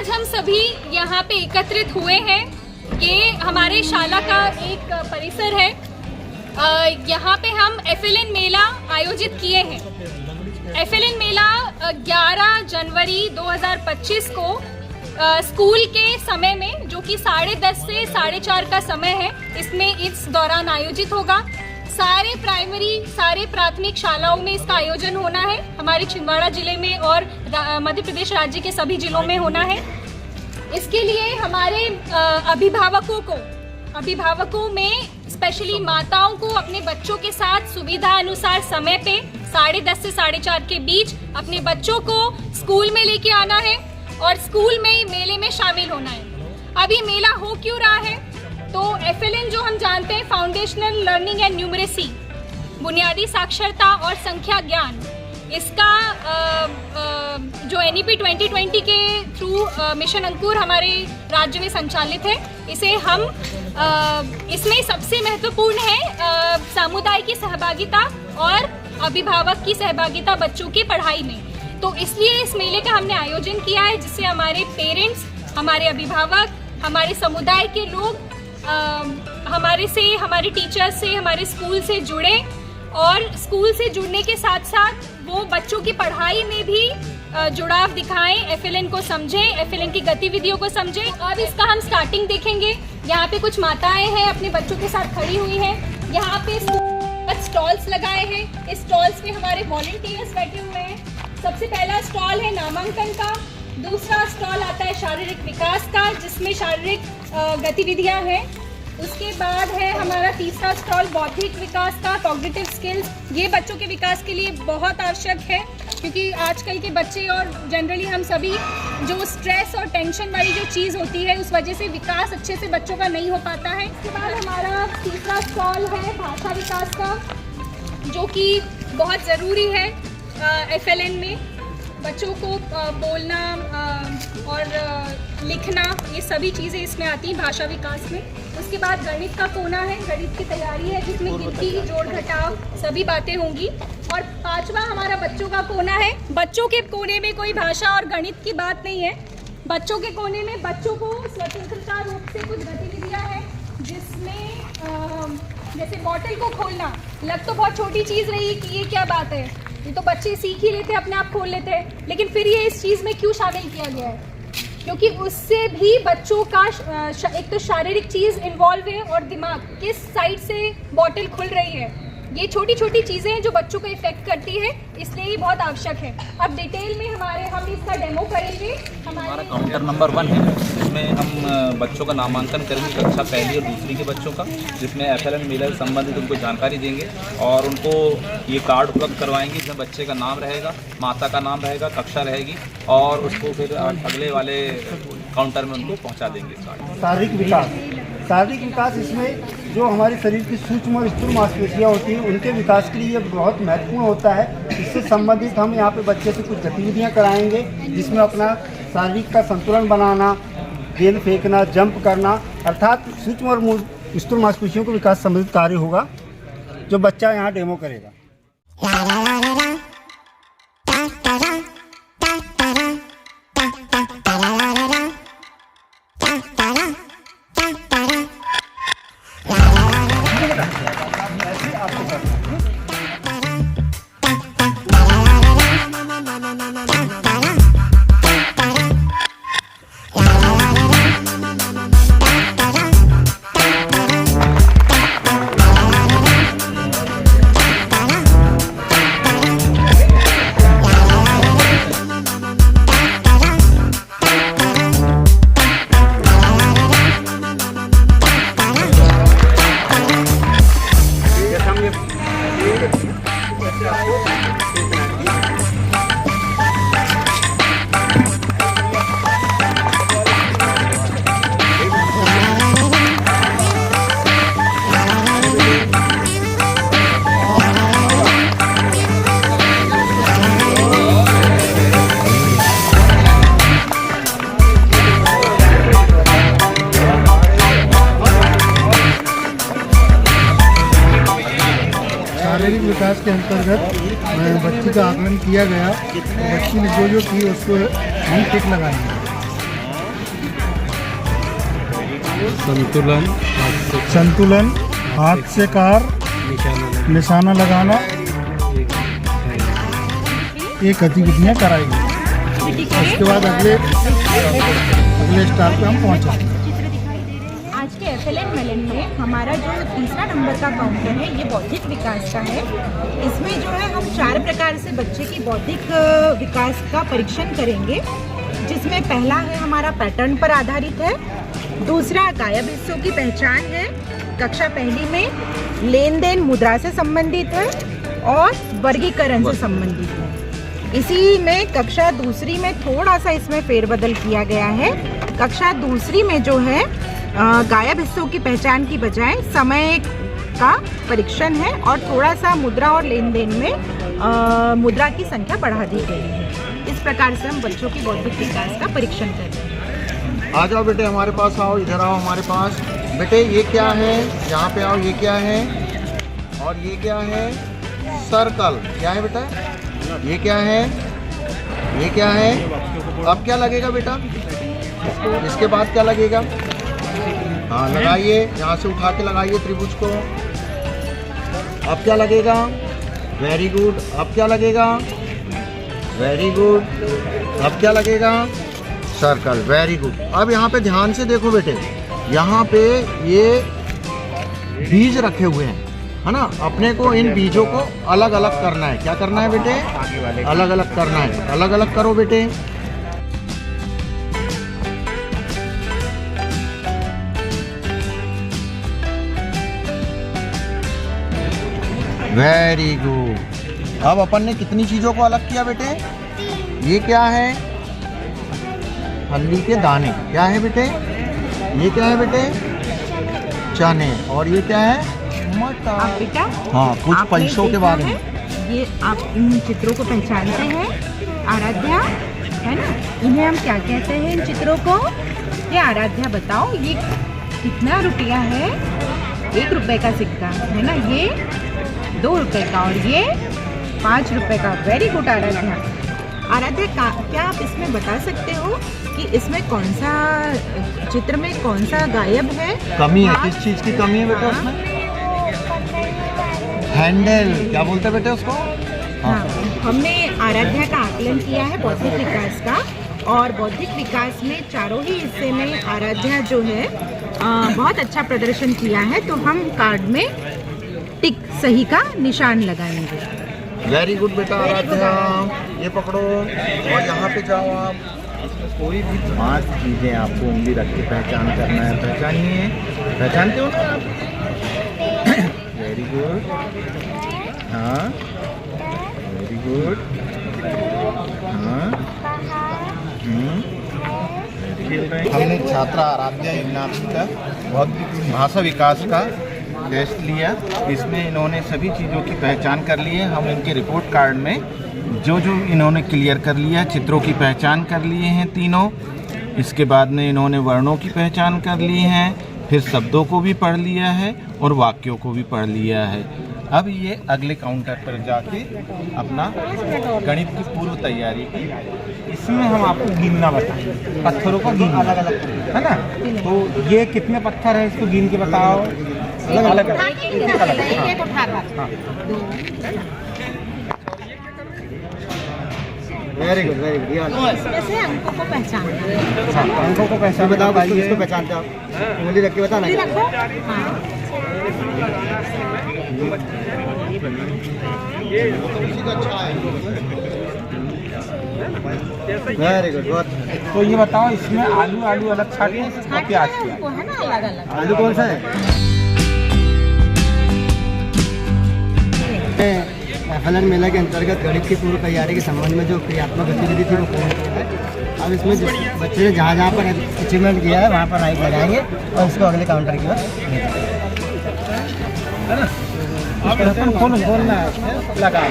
आज हम सभी यहाँ पे एकत्रित हुए हैं। ये हमारे शाला का एक परिसर है। यहाँ पे हम FLN मेला आयोजित किए हैं। FLN मेला 11 जनवरी 2025 को स्कूल के समय में, जो कि 10:30 से 4:30 का समय है, इसमें इस दौरान आयोजित होगा। सारे प्राइमरी, सारे प्राथमिक शालाओं में इसका आयोजन होना है। हमारे छिंदवाड़ा जिले में और मध्य प्रदेश राज्य के सभी जिलों में होना है। इसके लिए हमारे अभिभावकों में स्पेशली माताओं को अपने बच्चों के साथ सुविधा अनुसार समय पे 10:30 से 4:30 के बीच अपने बच्चों को स्कूल में लेके आना है और स्कूल में ही मेले में शामिल होना है। अभी मेला हो क्यों रहा है? तो FLN जो हम जानते हैं, फाउंडेशनल लर्निंग एंड न्यूमरेसी, बुनियादी साक्षरता और संख्या ज्ञान, इसका जो NEP 2020 के थ्रू मिशन अंकुर हमारे राज्य में संचालित है, इसे हम इसमें सबसे महत्वपूर्ण है समुदाय की सहभागिता और अभिभावक की सहभागिता बच्चों की पढ़ाई में। तो इसलिए इस मेले का हमने आयोजन किया है, जिससे हमारे पेरेंट्स, हमारे अभिभावक, हमारे समुदाय के लोग हमारे टीचर्स से, हमारे स्कूल से जुड़े और स्कूल से जुड़ने के साथ साथ वो बच्चों की पढ़ाई में भी जुड़ाव दिखाएं, FLN को समझें, FLN की गतिविधियों को समझें। अब इसका हम स्टार्टिंग देखेंगे। यहाँ पे कुछ माताएं हैं, अपने बच्चों के साथ खड़ी हुई हैं। यहाँ पे स्टॉल्स लगाए हैं। इस स्टॉल्स पे हमारे वॉलंटियर्स बैठे हुए हैं। सबसे पहला स्टॉल है नामांकन का। दूसरा स्टॉल आता है शारीरिक विकास का, जिसमें शारीरिक गतिविधियां हैं। उसके बाद है हमारा तीसरा स्टॉल बौद्धिक विकास का, कॉग्निटिव स्किल्स। ये बच्चों के विकास के लिए बहुत आवश्यक है, क्योंकि आजकल के बच्चे और जनरली हम सभी जो स्ट्रेस और टेंशन वाली जो चीज़ होती है, उस वजह से विकास अच्छे से बच्चों का नहीं हो पाता है। इसके बाद हमारा तीसरा स्टॉल है भाषा विकास का, जो कि बहुत ज़रूरी है FLN में। बच्चों को बोलना और लिखना, ये सभी चीज़ें इसमें आती हैं भाषा विकास में। उसके बाद गणित का कोना है, गणित की तैयारी है, जिसमें गिनती, जोड़ घटाव सभी बातें होंगी। और पांचवा हमारा बच्चों का कोना है। बच्चों के कोने में कोई भाषा और गणित की बात नहीं है। बच्चों के कोने में बच्चों को स्वतंत्रता रूप से कुछ गतिविधियाँ हैं, जिसमें जैसे बॉटल को खोलना। लग तो बहुत छोटी चीज़ रही कि ये क्या बात है, ये तो बच्चे सीख ही लेते, अपने आप खोल लेते हैं, लेकिन फिर ये इस चीज़ में क्यों शामिल किया गया है? क्योंकि उससे भी बच्चों का एक तो शारीरिक चीज़ इन्वॉल्व है और दिमाग किस साइड से बॉटल खुल रही है, ये छोटी छोटी चीज़ें हैं जो बच्चों को इफेक्ट करती है, इसलिए ये बहुत आवश्यक है। अब डिटेल में हम इसका डेमो करेंगे। हमारा काउंटर नंबर 1 है, जिसमें हम बच्चों का नामांकन करेंगे, कक्षा पहली और दूसरी के बच्चों का, जिसमें FLN मेला से संबंधित उनको जानकारी देंगे और उनको ये कार्ड उपलब्ध करवाएंगे, जिसमें बच्चे का नाम रहेगा, माता का नाम रहेगा, कक्षा रहेगी, और उसको फिर अगले वाले काउंटर में उनको पहुँचा देंगे। शारीरिक विकास, इसमें जो हमारे शरीर की सूक्ष्म और स्थूल मांसपेशियाँ होती हैं, उनके विकास के लिए बहुत महत्वपूर्ण होता है। इससे संबंधित हम यहाँ पे बच्चे से कुछ गतिविधियाँ कराएंगे, जिसमें अपना शारीरिक का संतुलन बनाना, गेंद फेंकना, जंप करना, अर्थात सूक्ष्म और स्थूल मांसपेशियों को विकास संबंधित कार्य होगा, जो बच्चा यहाँ डेमो करेगा। शारीरिक विकास के अंतर्गत बच्ची का आकलन किया गया। बच्ची ने जो की उसको हम टिक लगाएंगे। संतुलन, हाथ से कार, निशाना लगाना, ये गतिविधियाँ कराएंगे। उसके बाद अगले स्टार पे हम पहुँचेंगे। आज के FLN मेलन में हमारा जो तीसरा नंबर का काउंटर है ये बौद्धिक विकास का है। इसमें जो है हम 4 प्रकार से बच्चे की बौद्धिक विकास का परीक्षण करेंगे, जिसमें पहला है हमारा पैटर्न पर आधारित है, दूसरा गायब हिस्सों की पहचान है, कक्षा पहली में लेन देन मुद्रा से संबंधित है और वर्गीकरण से संबंधित है। इसी में कक्षा दूसरी में थोड़ा सा इसमें फेरबदल किया गया है। कक्षा दूसरी में जो है गायब हिस्सों की पहचान की बजाय समय का परीक्षण है और थोड़ा सा मुद्रा और लेन देन में मुद्रा की संख्या बढ़ा दी गई है। इस प्रकार से हम बच्चों की बौद्धिक विकास का परीक्षण करते हैं। आ जाओ बेटे, हमारे पास आओ, इधर आओ हमारे पास। बेटे ये क्या है, यहाँ पे आओ, ये क्या है और ये क्या है? सर्कल। क्या है बेटा? ये क्या है? ये क्या है? अब क्या लगेगा बेटा? इसके बाद क्या लगेगा? हाँ लगाइए, यहाँ से उठा के लगाइए त्रिभुज को। अब क्या लगेगा? Very good. अब क्या लगेगा? Very good. अब क्या लगेगा? सर्कल। Very good. अब यहाँ पे ध्यान से देखो बेटे, यहाँ पे ये बीज रखे हुए हैं, है ना? अपने को इन बीजों को अलग अलग करना है। क्या करना है बेटे? अलग अलग करना है। अलग अलग करो बेटे। Very good. अब अपन ने कितनी चीज़ों को अलग किया बेटे? ये क्या है? फल्ली के दाने। क्या है बेटे? ये क्या है बेटे? चने। और ये क्या है? मटर। आप बेटा हाँ, कुछ आपने पैसों के देखा बारे में। है, ये आप इन चित्रों को पहचानते हैं? आराध्या है ना, इन्हें हम क्या कहते हैं इन चित्रों को? ये आराध्या बताओ, ये कितना रुपया है? 1 रुपए का सिक्का है ना, ये 2 रुपए का और ये 5 रुपए का। Very good Aaradhya. आराध्या क्या आप इसमें बता सकते हो कि इसमें कौन सा चित्र में कौन सा गायब है? कमी है, किस चीज़ की कमी है बेटा उसमें? हैंडल। क्या बोलते हैं बेटे उसको? हाँ, हमने आराध्या का आकलन किया है बौद्धिक विकास का, और बौद्धिक विकास में चारों ही हिस्से में आराध्या जो है बहुत अच्छा प्रदर्शन किया है, तो हम कार्ड में टिक सही का निशान लगाएंगे। वेरी गुड बेटा आराध्या। ये पकड़ो और यहाँ पे जाओ आप। कोई भी 5 चीज़ें आपको उंगली रख के पहचान करना है, पहचानिए। पहचानते हो ना आप? Very good. हाँ, वेरी गुड। हाँ, हमने छात्रा आराध्या इग्नासी का बौद्धिक भाषा विकास का टेस्ट लिया। इसमें इन्होंने सभी चीज़ों की पहचान कर ली है। हम इनके रिपोर्ट कार्ड में जो जो इन्होंने क्लियर कर लिया, चित्रों की पहचान कर लिए हैं तीनों। इसके बाद में इन्होंने वर्णों की पहचान कर ली हैं, फिर शब्दों को भी पढ़ लिया है और वाक्यों को भी पढ़ लिया है। अब ये अगले काउंटर पर जाके अपना गणित की पूर्व तैयारी की। इसमें हम आपको गिनना बताएंगे, पत्थरों को गिनना अलग अलग है ना। तो ये कितने पत्थर है, इसको गिन के बताओ। अलग अलग वेरी गुड, वेरी गुड। इसमें से अंकों को पहचानना है। अंकों को पहचान बताओ, किसको पहचानते हो आप? उंगली रख के बताना। उंगली रखो। हाँ। वेरी गुड, बहुत। तो ये बताओ, इसमें आलू अलग छाटे और प्याज है ना अलग अलग। आलू कौन सा है? FLN मेला के अंतर्गत गणित की पूर्व तैयारी के संबंध में जो क्रियात्मक गतिविधि थी वो पूर्ण की है। अब इसमें बच्चे ने जहाँ जहाँ पर अचीवमेंट किया है वहाँ पर राइट लगाएंगे और इसको अगले काउंटर की ओर खोलना है, लगा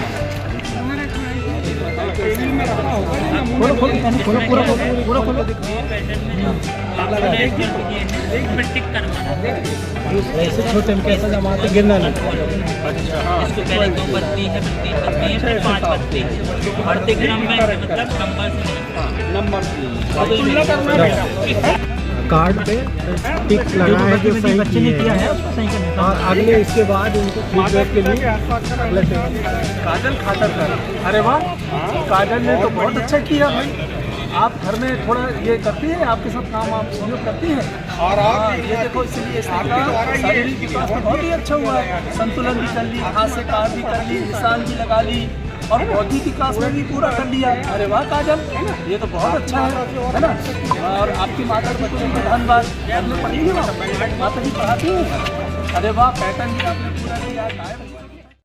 खोलो खोलो खोलो पूरा पूरा खोलो। ऐसे छोटे में कैसे जमाते, गिरना नहीं। इसको पहले 2 पत्ती है, फिर 5 पत्ती बढ़ते क्रम में, मतलब नंबर कार्ड पे टिक लगा है जो सही बच्चे ने किया है है उसको सही करने का। और अगले इसके बाद उनको फीडबैक के लिए अगले काजल खातरकर, अरे वाह, काजल ने तो बहुत अच्छा किया भाई। आप घर में थोड़ा ये करती है, आपके साथ काम आप सहयोग करती है। और आप ये देखो, इसलिए इसका शारीरिक विकास तो बहुत ही अच्छा हुआ है। संतुलन भी कर ली, हाथ से कार भी कर ली, निशान भी लगा ली और बौद्धिक विकास में भी पूरा कर लिया। अरे वाह काजल, ये तो बहुत अच्छा है ना। और आपकी माता जी को भी धन्यवाद। आपने पढ़ी है माता जी पढ़ाती हैं। अरे वाह, पैटर्न भी आपने पूरा किया।